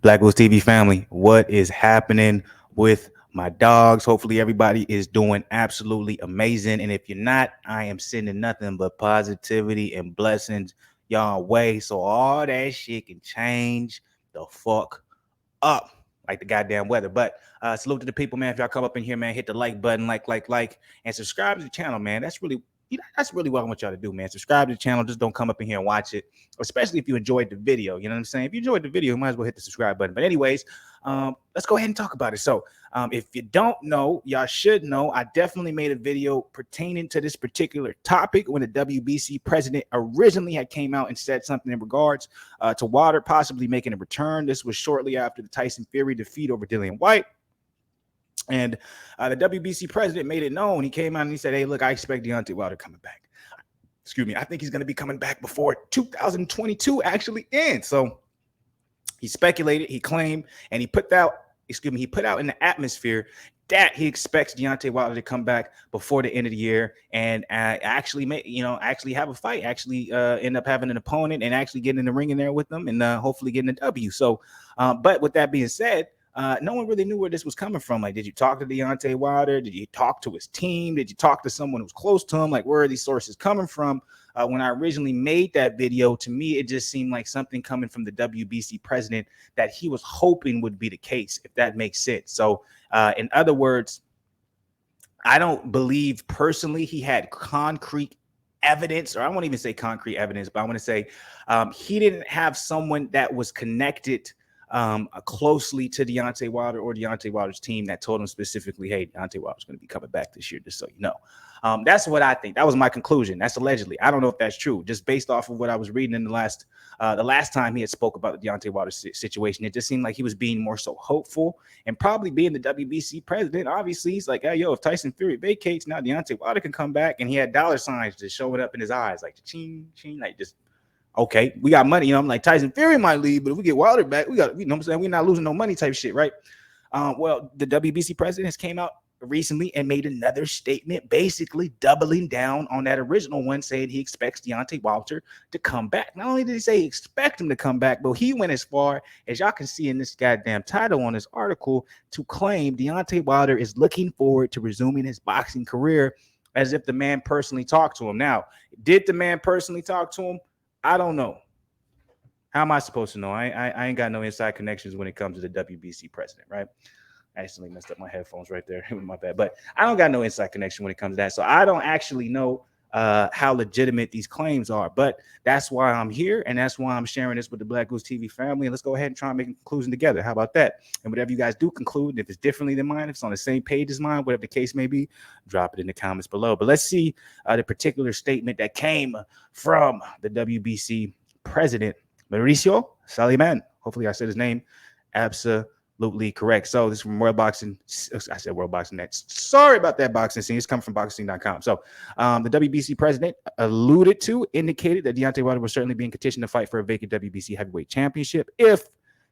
BlakGooseTV family, what is happening with my dogs? Hopefully, everybody is doing absolutely amazing. And if you're not, I am sending nothing but positivity and blessings y'all way. So all that shit can change the fuck up like the goddamn weather. But salute to the people, man. If y'all come up in here, man, hit the like button, and subscribe to the channel, man. That's really what I want y'all to do, man. Subscribe to the channel. Just don't come up in here and watch it, especially if you enjoyed the video. You know what I'm saying? If you enjoyed the video, you might as well hit the subscribe button. But anyways, let's go ahead and talk about it. So if you don't know, y'all should know, I definitely made a video pertaining to this particular topic when the WBC president originally had came out and said something in regards to Wilder possibly making a return. This was shortly after the Tyson Fury defeat over Dillian White. And the WBC president made it known. He came out and he said, hey, look, I expect Deontay Wilder coming back. Excuse me. I think he's going to be coming back before 2022 actually ends. So he speculated, he claimed, and he put out in the atmosphere that he expects Deontay Wilder to come back before the end of the year and actually have a fight, end up having an opponent and actually getting in the ring in there with them and hopefully getting a W. So, but with that being said, no one really knew where this was coming from. Like, did you talk to Deontay Wilder? Did you talk to his team? Did you talk to someone who's close to him? Like, where are these sources coming from? When I originally made that video, to me, it just seemed like something coming from the WBC president that he was hoping would be the case, if that makes sense. So, in other words, I don't believe personally he had concrete evidence, or I won't even say concrete evidence, but I want to say he didn't have someone that was connected closely to Deontay Wilder or Deontay Wilder's team that told him specifically, hey, Deontay Wilder's going to be coming back this year, just so you know. That's what I think. That was my conclusion. That's allegedly. I don't know if that's true. Just based off of what I was reading in the last time he had spoke about the Deontay Wilder situation, it just seemed like he was being more so hopeful and probably being the WBC president. Obviously, he's like, hey, yo, if Tyson Fury vacates, now Deontay Wilder can come back. And he had dollar signs just showing up in his eyes, like ching, ching, like just, okay, we got money. You know, I'm like, Tyson Fury might leave, but if we get Wilder back, we got, you know what I'm saying? We're not losing no money type shit, right? Well, the WBC president has came out recently and made another statement, basically doubling down on that original one, saying he expects Deontay Wilder to come back. Not only did he say he expect him to come back, but he went as far, as y'all can see in this goddamn title on this article, to claim Deontay Wilder is looking forward to resuming his boxing career, as if the man personally talked to him. Now, did the man personally talk to him? I don't know. How am I supposed to know? I ain't got no inside connections when it comes to the WBC president, right? I accidentally messed up my headphones right there. My bad. But I don't got no inside connection when it comes to that. So I don't actually know how legitimate these claims are. But that's why I'm here, and that's why I'm sharing this with the BlakGooseTV family. And let's go ahead and try and make a conclusion together. How about that? And whatever you guys do conclude, if it's differently than mine, if it's on the same page as mine, whatever the case may be, drop it in the comments below. But let's see the particular statement that came from the WBC president, Mauricio Saliman. Hopefully I said his name absolutely correct. So this is from World Boxing. I said World Boxing Next. Sorry about that, boxing scene. It's coming from boxing.com. So the WBC president indicated that Deontay Wilder will certainly be in contention to fight for a vacant WBC heavyweight championship if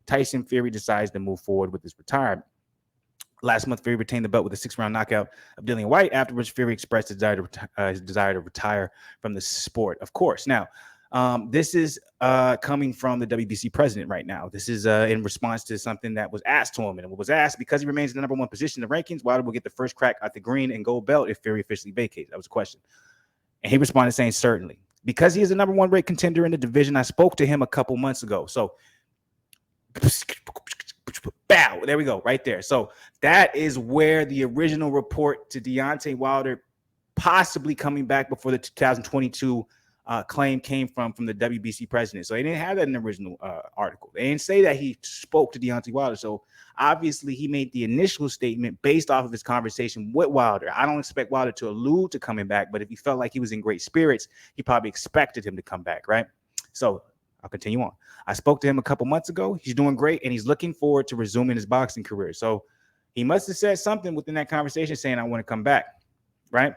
Tyson Fury decides to move forward with his retirement. Last month, Fury retained the belt with a 6-round knockout of Dillian White. Afterwards, Fury expressed his desire to retire from the sport, of course. Now, this is coming from the WBC president right now. This is in response to something that was asked to him. And it was asked, because he remains in the #1 position in the rankings, Wilder will get the first crack at the green and gold belt if Fury officially vacates. That was a question. And he responded saying, certainly. Because he is the #1 ranked contender in the division, I spoke to him a couple months ago. So, bow. There we go, right there. So that is where the original report to Deontay Wilder possibly coming back before the 2022 claim came from the WBC president. So they didn't have that in the original article. They didn't say that he spoke to Deontay Wilder. So obviously he made the initial statement based off of his conversation with Wilder. I don't expect Wilder to allude to coming back, but if he felt like he was in great spirits, he probably expected him to come back, right? So I'll continue on. I spoke to him a couple months ago. He's doing great, and he's looking forward to resuming his boxing career. So he must have said something within that conversation saying, I want to come back, right?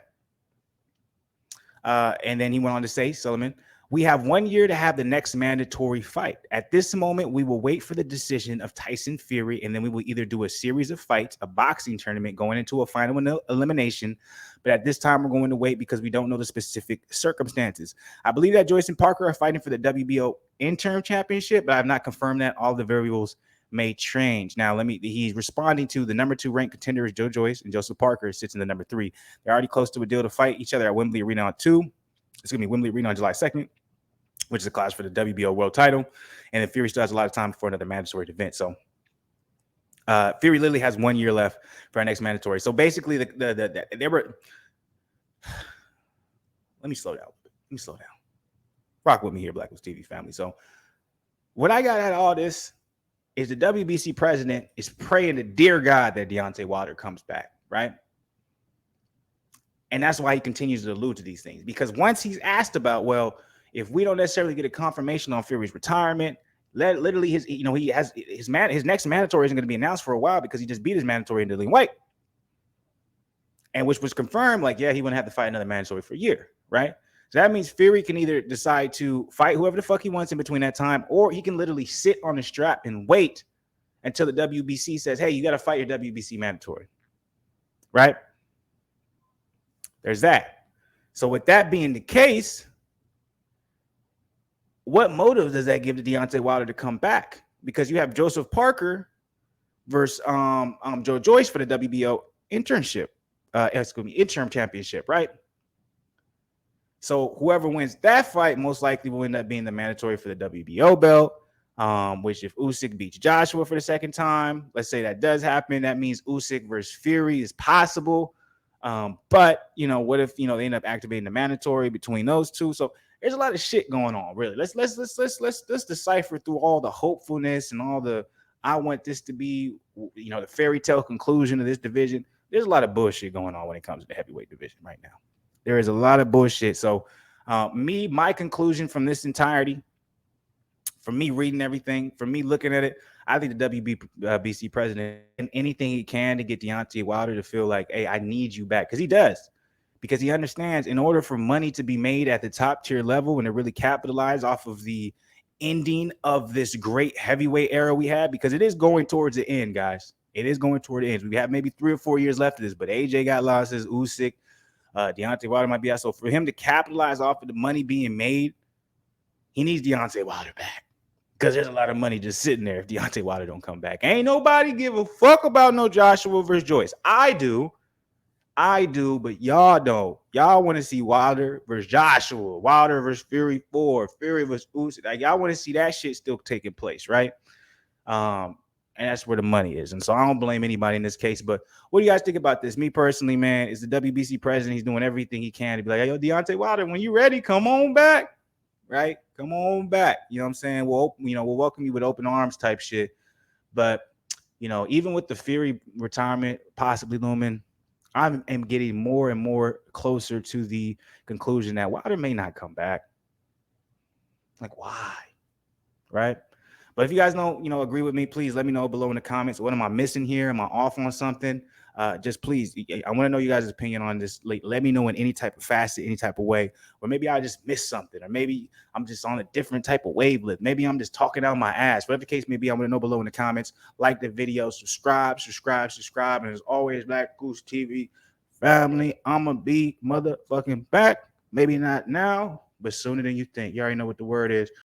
And then he went on to say, Sullivan, we have 1 year to have the next mandatory fight. At this moment, we will wait for the decision of Tyson Fury, and then we will either do a series of fights, a boxing tournament going into a final elimination. But at this time, we're going to wait because we don't know the specific circumstances. I believe that Joyce and Parker are fighting for the WBO interim championship, but I have not confirmed that. All the variables may change. Now, he's responding to the number 2 ranked contenders, Joe Joyce and Joseph Parker, sits in the number 3. They're already close to a deal to fight each other at Wembley Arena on 2. It's going to be Wembley Arena on July 2nd, which is a clash for the WBO world title. And the Fury still has a lot of time before another mandatory event. So Fury literally has 1 year left for our next mandatory. So basically, they were. Let me slow down. Rock with me here, BlakGooseTV family. So what I got out of all this is the WBC president is praying to dear God that Deontay Wilder comes back, right? And that's why he continues to allude to these things. Because once he's asked about, well, if we don't necessarily get a confirmation on Fury's retirement, literally his next mandatory isn't going to be announced for a while because he just beat his mandatory in Dillian White. And which was confirmed, like, yeah, he wouldn't have to fight another mandatory for a year, right? So that means Fury can either decide to fight whoever the fuck he wants in between that time, or he can literally sit on the strap and wait until the WBC says, hey, you got to fight your WBC mandatory, right? There's that. So with that being the case, what motive does that give to Deontay Wilder to come back? Because you have Joseph Parker versus Joe Joyce for the WBO interim championship, right? So whoever wins that fight most likely will end up being the mandatory for the WBO belt. Which if Usyk beats Joshua for the second time, let's say that does happen, that means Usyk versus Fury is possible. But what if they end up activating the mandatory between those two? So there's a lot of shit going on, really. Let's decipher through all the hopefulness and all the I want this to be the fairy tale conclusion of this division. There's a lot of bullshit going on when it comes to the heavyweight division right now. There is a lot of bullshit. So my conclusion from this entirety, from me reading everything, from me looking at it, I think the WBC president and anything he can to get Deontay Wilder to feel like, hey, I need you back. Because he does. Because he understands in order for money to be made at the top tier level and to really capitalize off of the ending of this great heavyweight era we had, because it is going towards the end, guys. It is going toward the end. We have maybe 3 or 4 years left of this, but AJ got losses, Usyk, Deontay Wilder might be out. So for him to capitalize off of the money being made, he needs Deontay Wilder back. Because there's a lot of money just sitting there if Deontay Wilder don't come back. Ain't nobody give a fuck about no Joshua versus Joyce. I do, but y'all don't. Y'all want to see Wilder versus Joshua, Wilder versus Fury 4, Fury versus Usyk. Like, y'all want to see that shit still taking place, right? And that's where the money is. And so I don't blame anybody in this case. But what do you guys think about this? Me personally, man, is the WBC president. He's doing everything he can to be like, hey, yo, Deontay Wilder, when you ready, come on back. Right? Come on back. You know what I'm saying? We'll welcome you with open arms type shit. But, even with the Fury retirement possibly looming, I am getting more and more closer to the conclusion that Wilder may not come back. Like, why? Right? But if you guys don't, agree with me, please let me know below in the comments. What am I missing here? Am I off on something? Just please, I want to know you guys' opinion on this. Let me know in any type of facet, any type of way. Or maybe I just missed something. Or maybe I'm just on a different type of wavelength. Maybe I'm just talking out my ass. Whatever the case may be, I want to know below in the comments. Like the video, subscribe. And as always, BlakGooseTV family, I'ma be motherfucking back. Maybe not now, but sooner than you think. You already know what the word is.